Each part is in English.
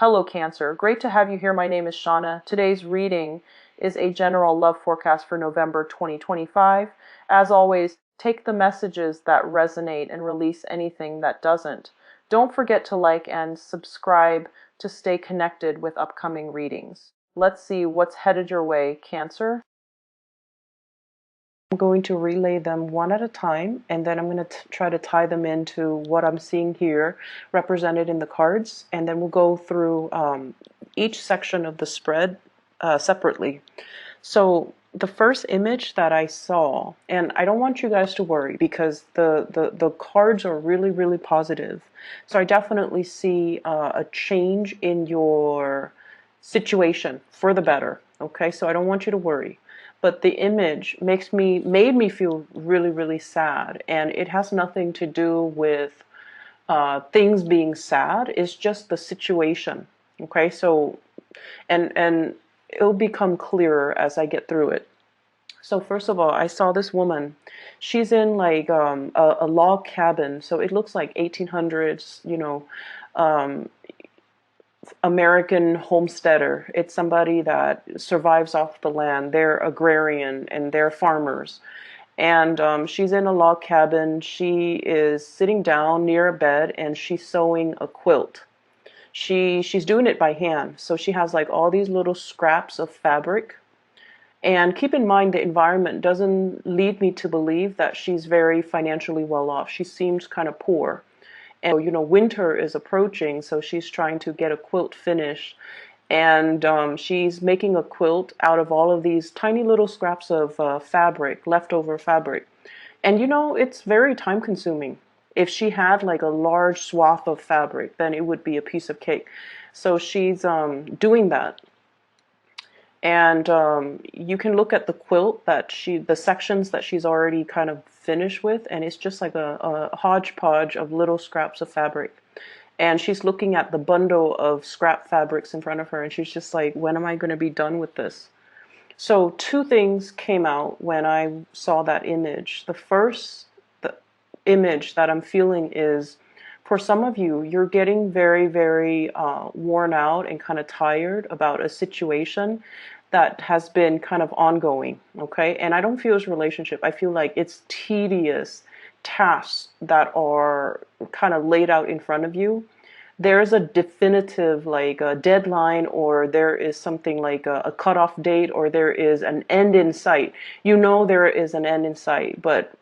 Hello Cancer, great to have you here. My name is Shauna. Today's reading is a general love forecast for November 2025. As always, take the messages that resonate and release anything that doesn't. Don't forget to like and subscribe to stay connected with upcoming readings. Let's see what's headed your way, Cancer. I'm going to relay them one at a time, and then I'm going to try to tie them into what I'm seeing here represented in the cards, and then we'll go through each section of the spread separately. So the first image that I saw, and I don't want you guys to worry because the cards are really, really positive. So I definitely see a change in your situation for the better. Okay, so I don't want you to worry. But the image made me feel really, really sad, and it has nothing to do with things being sad. It's just the situation. Okay, so and it'll become clearer as I get through it. So first of all, I saw this woman. She's in like a log cabin, so it looks like 1800s, American homesteader. It's somebody that survives off the land. They're agrarian and they're farmers. And she's in a log cabin. She is sitting down near a bed and she's sewing a quilt. She's doing it by hand. So she has like all these little scraps of fabric. And keep in mind, the environment doesn't lead me to believe that she's very financially well off. She seems kind of poor. And winter is approaching, so she's trying to get a quilt finished, and she's making a quilt out of all of these tiny little scraps of fabric, leftover fabric. And it's very time consuming. If she had like a large swath of fabric, then it would be a piece of cake. So she's doing that. And you can look at the quilt the sections that she's already kind of finished with, and it's just like a hodgepodge of little scraps of fabric. And she's looking at the bundle of scrap fabrics in front of her, and she's just like, when am I going to be done with this? So two things came out when I saw that image. The image that I'm feeling is, for some of you, you're getting very, very worn out and kind of tired about a situation that has been kind of ongoing, okay? And I don't feel it's a relationship. I feel like it's tedious tasks that are kind of laid out in front of you. There's a definitive like a deadline, or there is something like a cutoff date, or there is an end in sight. There is an end in sight, but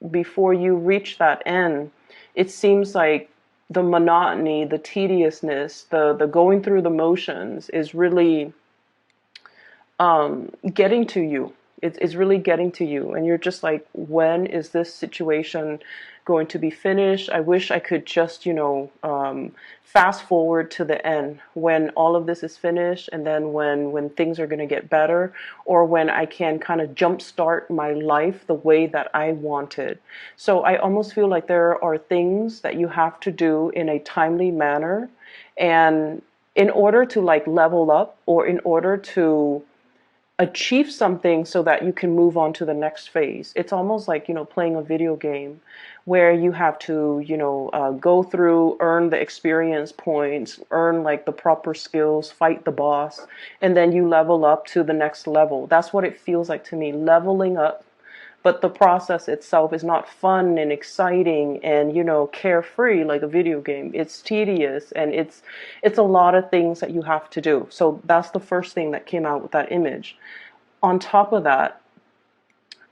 before you reach that end, it seems like the monotony, the tediousness, the going through the motions is really getting to you. It's really getting to you, and you're just like, when is this situation going to be finished? I wish I could just fast forward to the end when all of this is finished, and then when things are going to get better, or when I can kind of jumpstart my life the way that I wanted. So I almost feel like there are things that you have to do in a timely manner, and in order to like level up, or in order to achieve something so that you can move on to the next phase. It's almost like, playing a video game where you have to, go through, earn the experience points, earn like the proper skills, fight the boss, and then you level up to the next level. That's what it feels like to me, leveling up. But the process itself is not fun and exciting and, carefree like a video game. It's tedious, and it's a lot of things that you have to do. So that's the first thing that came out with that image. On top of that,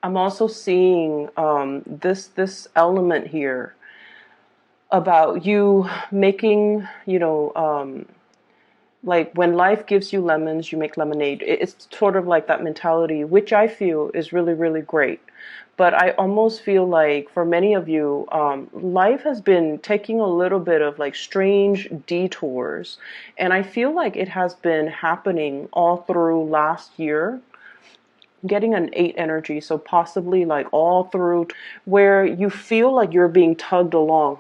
I'm also seeing this element here about you making, like when life gives you lemons, you make lemonade. It's sort of like that mentality, which I feel is really, really great. But I almost feel like for many of you, life has been taking a little bit of like strange detours. And I feel like it has been happening all through last year. I'm getting an 8 energy, so possibly like all through, where you feel like you're being tugged along.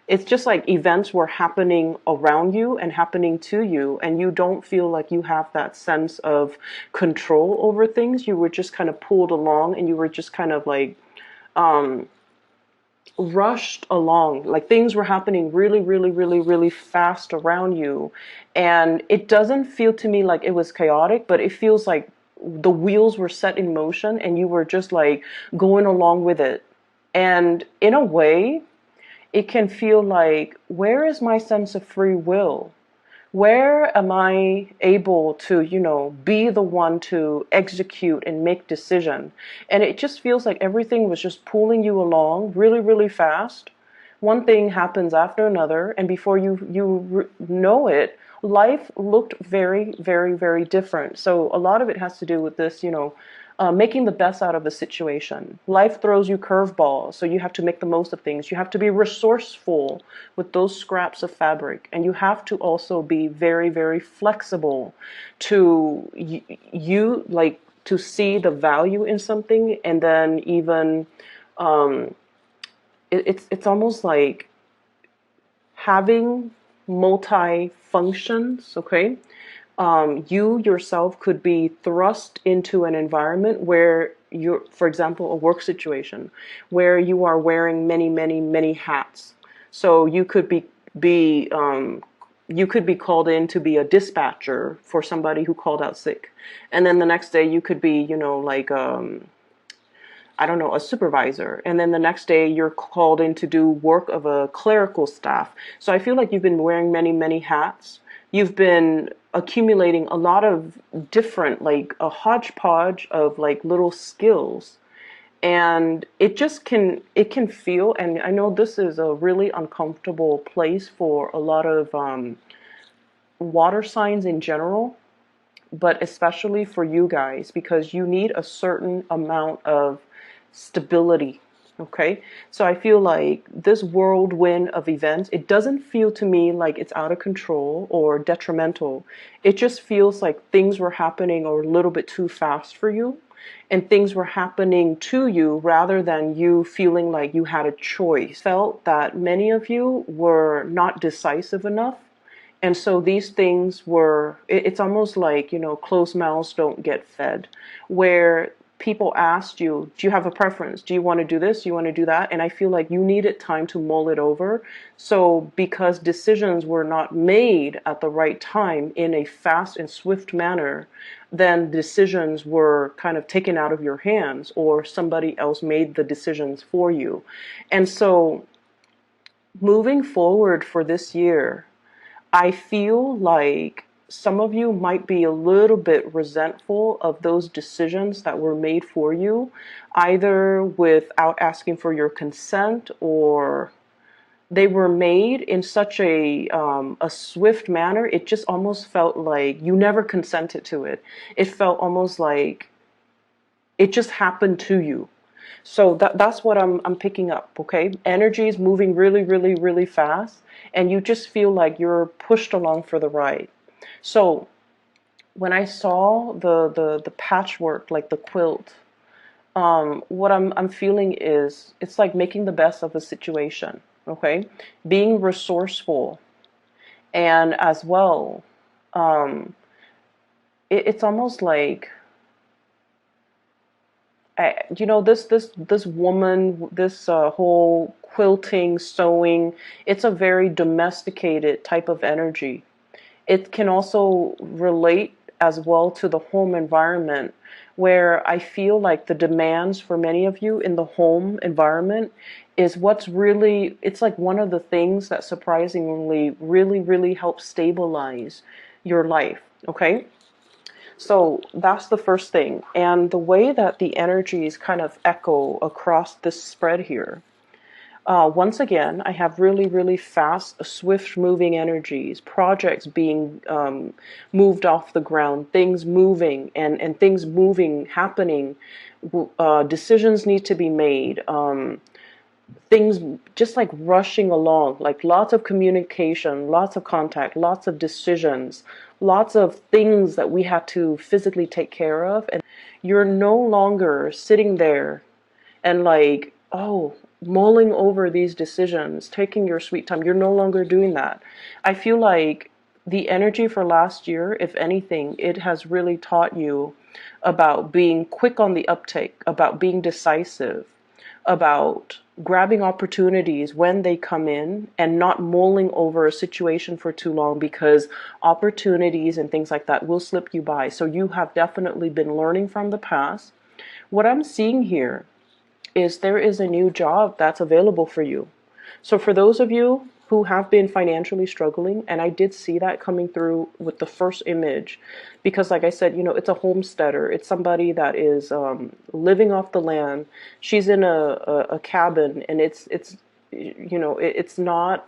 It's just like events were happening around you and happening to you, and you don't feel like you have that sense of control over things. You were just kind of pulled along, and you were just kind of like rushed along, like things were happening really, really, really, really fast around you. And it doesn't feel to me like it was chaotic, but it feels like the wheels were set in motion and you were just like going along with it. And in a way, it can feel like, where is my sense of free will? Where am I able to, be the one to execute and make decision? And it just feels like everything was just pulling you along really, really fast. One thing happens after another, and before you know it, life looked very, very, very different. So a lot of it has to do with this, making the best out of a situation. Life throws you curveballs, so you have to make the most of things. You have to be resourceful with those scraps of fabric, and you have to also be very, very flexible to you like to see the value in something, and then even um, it's almost like having multi functions. Okay, you yourself could be thrust into an environment where you're, for example, a work situation where you are wearing many, many, many hats. So you could be called in to be a dispatcher for somebody who called out sick, and then the next day you could be, like I don't know, a supervisor. And then the next day you're called in to do work of a clerical staff. So I feel like you've been wearing many, many hats. You've been accumulating a lot of different, like a hodgepodge of like little skills. And it can feel, and I know this is a really uncomfortable place for a lot of water signs in general, but especially for you guys, because you need a certain amount of stability. Okay, so I feel like this whirlwind of events, it doesn't feel to me like it's out of control or detrimental. It just feels like things were happening a little bit too fast for you, and things were happening to you rather than you feeling like you had a choice. Felt that many of you were not decisive enough, and so these things were, it's almost like, closed mouths don't get fed, where people asked you, do you have a preference? Do you want to do this? Do you want to do that? And I feel like you needed time to mull it over. So because decisions were not made at the right time in a fast and swift manner, then decisions were kind of taken out of your hands, or somebody else made the decisions for you. And so moving forward for this year, I feel like some of you might be a little bit resentful of those decisions that were made for you, either without asking for your consent, or they were made in such a swift manner. It just almost felt like you never consented to it. It felt almost like it just happened to you. So that's what I'm picking up, okay? Energy is moving really, really, really fast, and you just feel like you're pushed along for the ride. So when I saw the patchwork, like the quilt, what I'm feeling is it's like making the best of the situation, okay? Being resourceful, and as well, um, it's almost like this woman, this whole quilting, sewing, it's a very domesticated type of energy. It can also relate as well to the home environment, where I feel like the demands for many of you in the home environment is what's really, it's like one of the things that surprisingly really, really helps stabilize your life, okay? So that's the first thing. And the way that the energies kind of echo across this spread here, once again, I have really, really fast, swift moving energies, projects being moved off the ground, things moving, and things moving, happening. Decisions need to be made. Things just like rushing along, like lots of communication, lots of contact, lots of decisions, lots of things that we had to physically take care of. And you're no longer sitting there and like, oh, mulling over these decisions, taking your sweet time. You're no longer doing that. I feel like the energy for last year, if anything, it has really taught you about being quick on the uptake, about being decisive, about grabbing opportunities when they come in and not mulling over a situation for too long, because opportunities and things like that will slip you by. So you have definitely been learning from the past. What I'm seeing here is there is a new job that's available for you. So for those of you who have been financially struggling, and I did see that coming through with the first image, because like I said, it's a homesteader. It's somebody that is living off the land. She's in a cabin, and it's not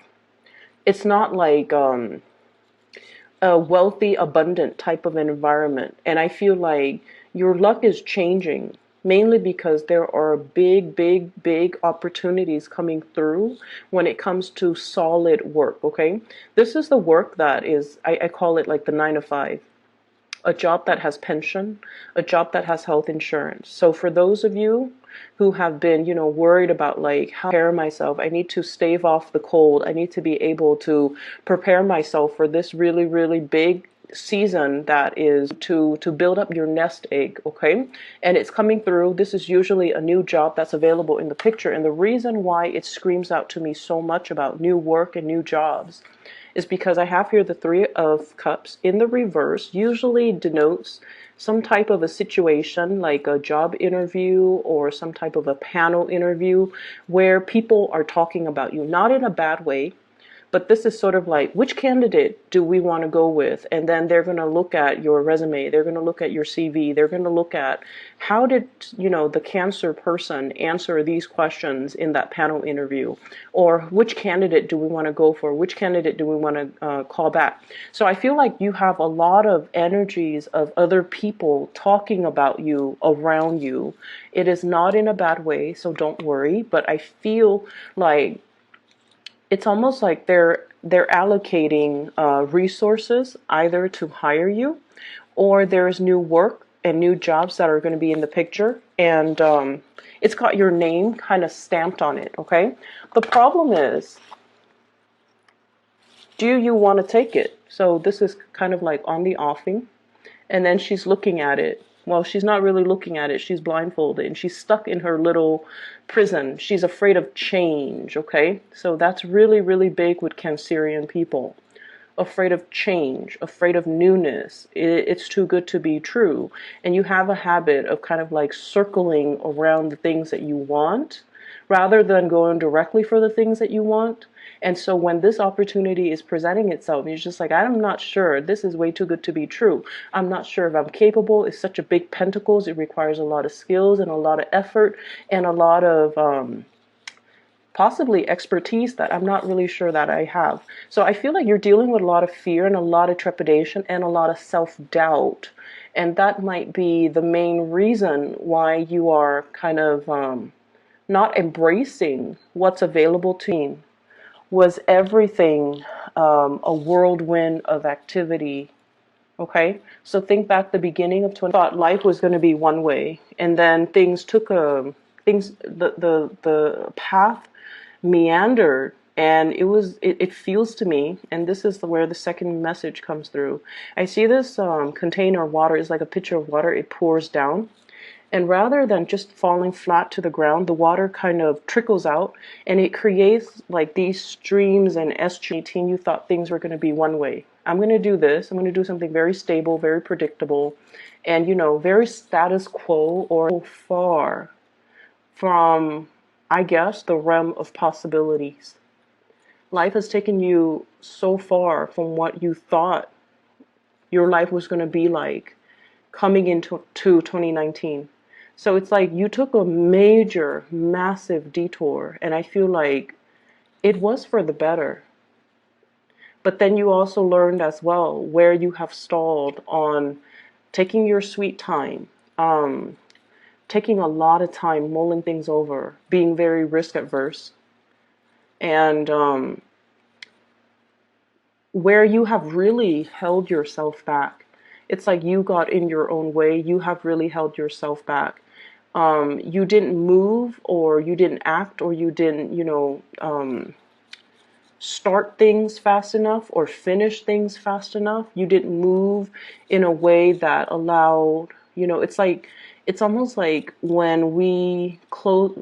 like a wealthy, abundant type of an environment. And I feel like your luck is changing, mainly because there are big, big, big opportunities coming through when it comes to solid work, okay? This is the work that is, I call it like the 9 to 5. A job that has pension, a job that has health insurance. So for those of you who have been, worried about like how to prepare myself, I need to stave off the cold. I need to be able to prepare myself for this really, really big season that is to build up your nest egg, okay? And it's coming through. This is usually a new job that's available in the picture. And the reason why it screams out to me so much about new work and new jobs is because I have here the 3 of Cups in the reverse. Usually denotes some type of a situation like a job interview or some type of a panel interview where people are talking about you, not in a bad way, but this is sort of like, which candidate do we want to go with? And then they're going to look at your resume. They're going to look at your CV. They're going to look at how did, the Cancer person answer these questions in that panel interview? Or which candidate do we want to go for? Which candidate do we want to call back? So I feel like you have a lot of energies of other people talking about you around you. It is not in a bad way, so don't worry. But I feel like it's almost like they're allocating resources either to hire you, or there's new work and new jobs that are going to be in the picture, and it's got your name kind of stamped on it, okay? The problem is, do you want to take it? So this is kind of like on the offing, and then she's looking at it. Well, she's not really looking at it. She's blindfolded and she's stuck in her little prison. She's afraid of change, okay? So that's really, really big with Cancerian people. Afraid of change, afraid of newness. It's too good to be true. And you have a habit of kind of like circling around the things that you want rather than going directly for the things that you want. And so when this opportunity is presenting itself, you're just like, I'm not sure. This is way too good to be true. I'm not sure if I'm capable. It's such a big pentacles. It requires a lot of skills and a lot of effort and a lot of possibly expertise that I'm not really sure that I have. So I feel like you're dealing with a lot of fear and a lot of trepidation and a lot of self-doubt. And that might be the main reason why you are kind of not embracing what's available to you. Was everything a whirlwind of activity? Okay, so think back the beginning of 20. Thought life was going to be one way, and then things took the path meandered, and it feels to me, and this is where the second message comes through. I see this container of water is like a pitcher of water. It pours down. And rather than just falling flat to the ground, the water kind of trickles out and it creates like these streams and estuaries. You thought things were going to be one way. I'm going to do this. I'm going to do something very stable, very predictable, and, very status quo, or far from, I guess, the realm of possibilities. Life has taken you so far from what you thought your life was going to be like coming into 2019. So it's like you took a major, massive detour, and I feel like it was for the better. But then you also learned as well where you have stalled on taking your sweet time, taking a lot of time mulling things over, being very risk averse, and where you have really held yourself back. It's like you got in your own way. You have really held yourself back. You didn't move, or you didn't act, or you didn't, start things fast enough or finish things fast enough. You didn't move in a way that allowed, it's almost like when we close,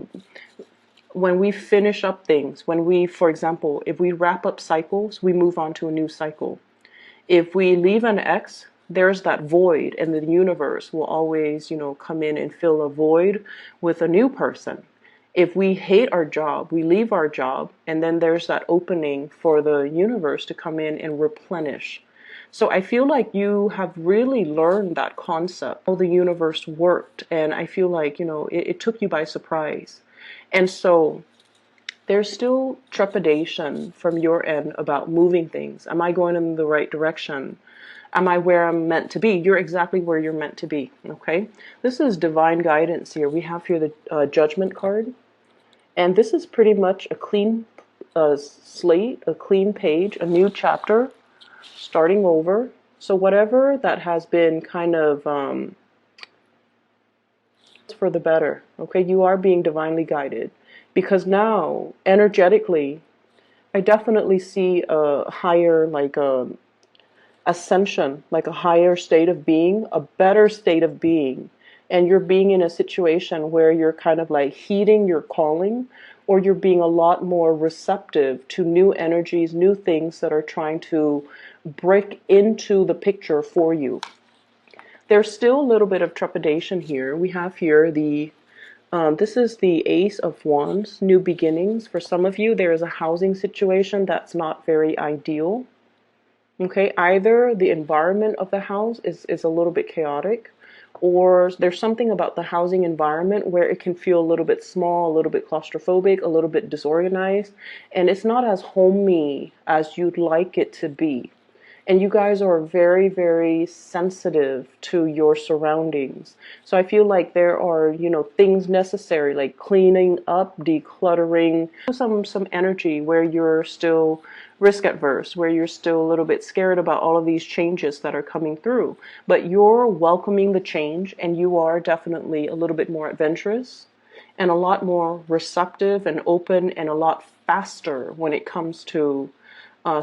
when we finish up things, when we, for example, if we wrap up cycles, we move on to a new cycle. If we leave an ex, there's that void, and the universe will always, come in and fill a void with a new person. If we hate our job, we leave our job, and then there's that opening for the universe to come in and replenish. So I feel like you have really learned that concept, how the universe worked, and I feel like, it took you by surprise. And so there's still trepidation from your end about moving things. Am I going in the right direction? Am I where I'm meant to be? You're exactly where you're meant to be, okay? This is divine guidance here. We have here the Judgment card. And this is pretty much a clean slate, a clean page, a new chapter, starting over. So whatever that has been kind of for the better, okay? You are being divinely guided. Because now, energetically, I definitely see a higher, like ascension, like a higher state of being, a better state of being. And you're being in a situation where you're kind of like heeding your calling, or you're being a lot more receptive to new energies, new things that are trying to break into the picture for you. There's still a little bit of trepidation here. We have here this is the Ace of Wands, new beginnings. For some of you, there is a housing situation that's not very ideal. Okay, either the environment of the house is a little bit chaotic, or there's something about the housing environment where it can feel a little bit small, a little bit claustrophobic, a little bit disorganized, and it's not as homey as you'd like it to be. And you guys are very, very sensitive to your surroundings. So I feel like there are, things necessary, like cleaning up, decluttering, some energy where you're still risk adverse, where you're still a little bit scared about all of these changes that are coming through. But you're welcoming the change, and you are definitely a little bit more adventurous and a lot more receptive and open and a lot faster when it comes to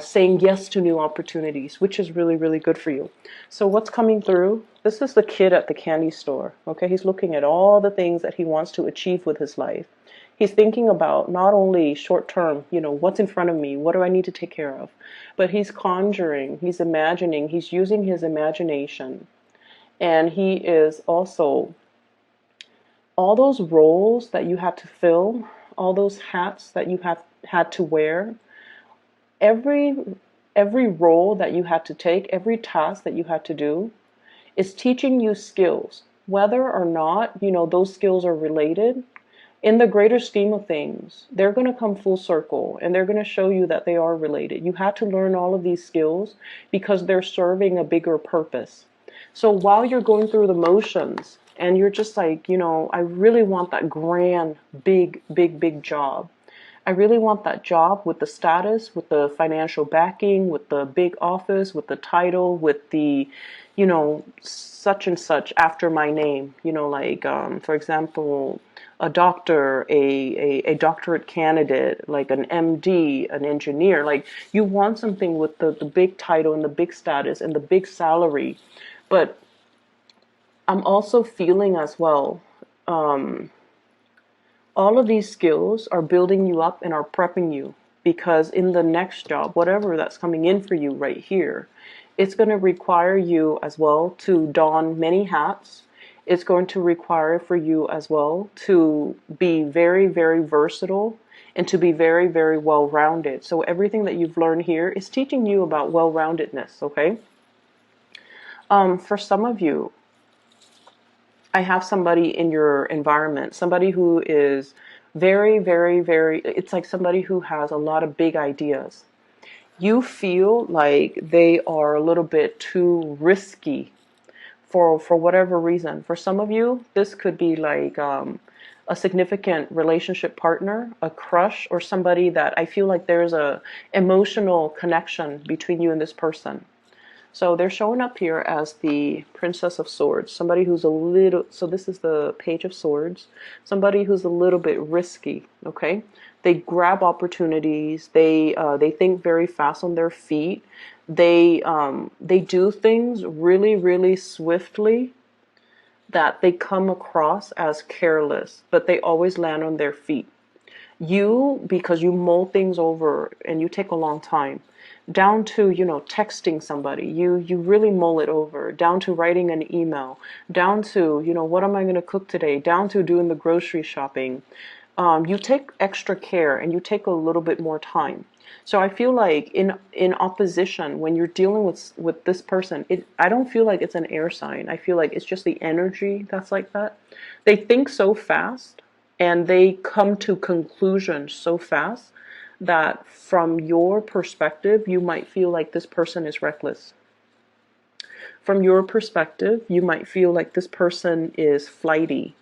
saying yes to new opportunities, which is really, really good for you. So what's coming through? This is the kid at the candy store. Okay, he's looking at all the things that he wants to achieve with his life. He's thinking about not only short term, what's in front of me, what do I need to take care of, but he's conjuring, he's imagining, he's using his imagination. And he is also, all those roles that you had to fill, all those hats that you have had to wear, every role that you had to take, every task that you had to do is teaching you skills, whether or not, those skills are related. In the greater scheme of things, they're going to come full circle, and they're going to show you that they are related. You had to learn all of these skills because they're serving a bigger purpose. So while you're going through the motions and you're just like, I really want that grand, big, big, big job. I really want that job with the status, with the financial backing, with the big office, with the title, with the, such and such after my name. For example, a doctor, a doctorate candidate, like an MD, an engineer. Like, you want something with the big title and the big status and the big salary. But I'm also feeling as well, all of these skills are building you up and are prepping you, because in the next job, whatever that's coming in for you right here, it's going to require you as well to don many hats. It's going to require for you as well to be very, very versatile and to be very, very well-rounded. So everything that you've learned here is teaching you about well-roundedness, okay? For some of you, I have somebody in your environment, somebody who is very, very, very, it's like somebody who has a lot of big ideas. You feel like they are a little bit too risky for whatever reason. For some of you, this could be like a significant relationship partner, a crush, or somebody that I feel like there's a emotional connection between you and this person. So they're showing up here as the Princess of Swords, somebody who's a little, so this is the Page of Swords, somebody who's a little bit risky, okay? They grab opportunities, they think very fast on their feet, they do things really, really swiftly that they come across as careless, but they always land on their feet. You, because you mull things over and you take a long time, down to, texting somebody, you really mull it over, down to writing an email, down to, what am I going to cook today, down to doing the grocery shopping. You take extra care and you take a little bit more time. So I feel like in opposition, when you're dealing with this person, I don't feel like it's an air sign. I feel like it's just the energy that's like that. They think so fast and they come to conclusions so fast that from your perspective, you might feel like this person is reckless. From your perspective, you might feel like this person is flighty.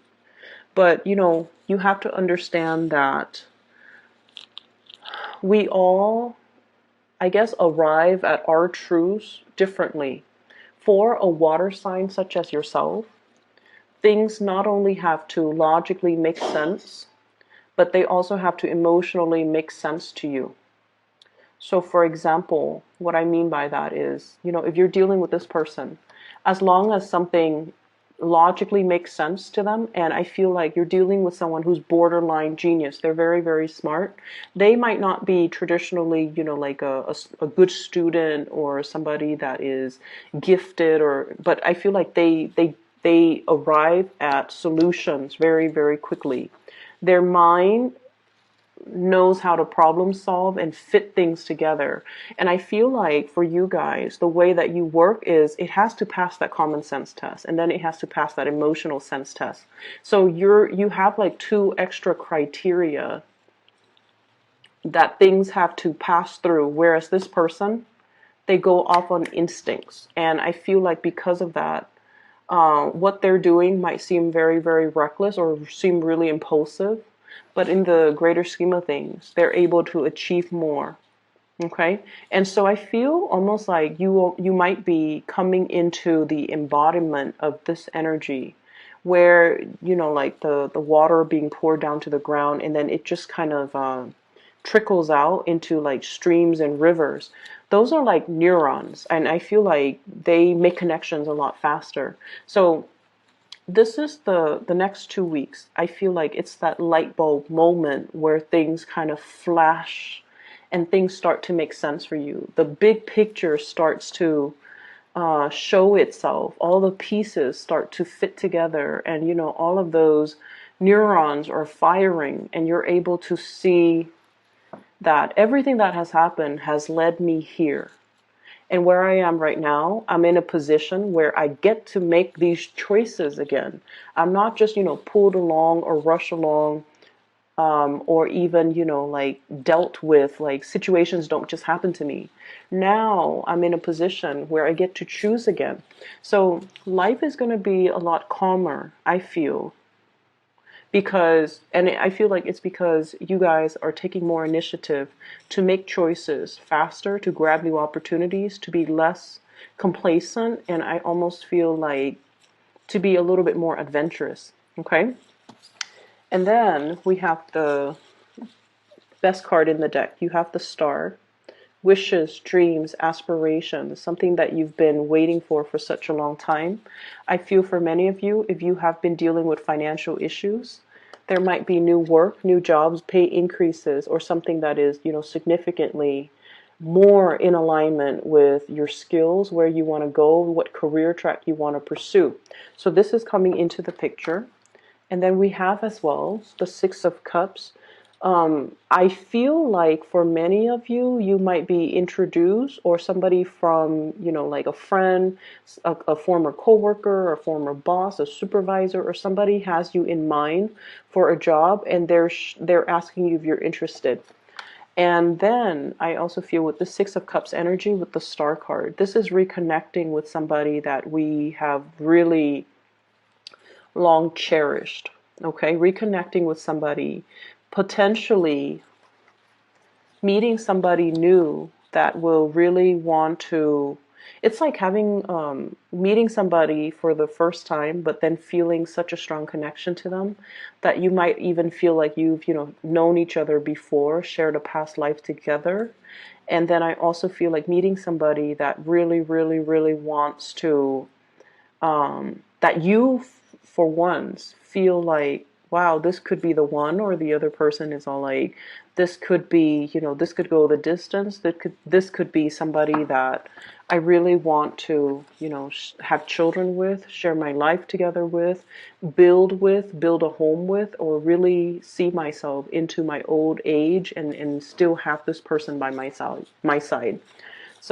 But, you have to understand that we all, I guess, arrive at our truths differently. For a water sign such as yourself, things not only have to logically make sense, but they also have to emotionally make sense to you. So, for example, what I mean by that is, if you're dealing with this person, as long as something logically makes sense to them, and I feel like you're dealing with someone who's borderline genius, they're very, very smart. They might not be traditionally, like a good student or somebody that is gifted, but I feel like they arrive at solutions very, very quickly. Their mind knows how to problem solve and fit things together. And I feel like for you guys, the way that you work is it has to pass that common sense test, and then it has to pass that emotional sense test. So you have like two extra criteria that things have to pass through, whereas this person, they go off on instincts. And I feel like because of that, what they're doing might seem very, very reckless or seem really impulsive, but in the greater scheme of things, they're able to achieve more. Okay, and so I feel almost like you might be coming into the embodiment of this energy, where like the water being poured down to the ground, and then it just kind of trickles out into like streams and rivers. Those are like neurons, and I feel like they make connections a lot faster. So this is the next 2 weeks. I feel like it's that light bulb moment where things kind of flash and things start to make sense for you. The big picture starts to show itself. All the pieces start to fit together, and all of those neurons are firing, and you're able to see that everything that has happened has led me here. And where I am right now, I'm in a position where I get to make these choices again. I'm not just, pulled along or rushed along, or even, like dealt with, like situations don't just happen to me. Now I'm in a position where I get to choose again. So life is going to be a lot calmer, I feel, and I feel like it's because you guys are taking more initiative to make choices faster, to grab new opportunities, to be less complacent, and I almost feel like to be a little bit more adventurous. Okay? And then we have the best card in the deck. You have the Star. Wishes, dreams, aspirations, something that you've been waiting for such a long time. I feel for many of you, if you have been dealing with financial issues, there might be new work, new jobs, pay increases, or something that is, significantly more in alignment with your skills, where you want to go, what career track you want to pursue. So this is coming into the picture. And then we have as well the Six of Cups. I feel like for many of you, you might be introduced, or somebody from, like a friend, a former coworker, a former boss, a supervisor, or somebody has you in mind for a job, and they're asking you if you're interested. And then I also feel with the Six of Cups energy with the Star card, this is reconnecting with somebody that we have really long cherished. Okay, reconnecting with somebody, potentially meeting somebody new that will really want to. It's like having meeting somebody for the first time, but then feeling such a strong connection to them that you might even feel like you've known each other before, shared a past life together. And then I also feel like meeting somebody that really, really, really wants to, that you for once feel like, wow, this could be the one, or the other person is all like, this could be, this could go the distance. This could be somebody that I really want to, have children with, share my life together with, build a home with, or really see myself into my old age and still have this person by my side.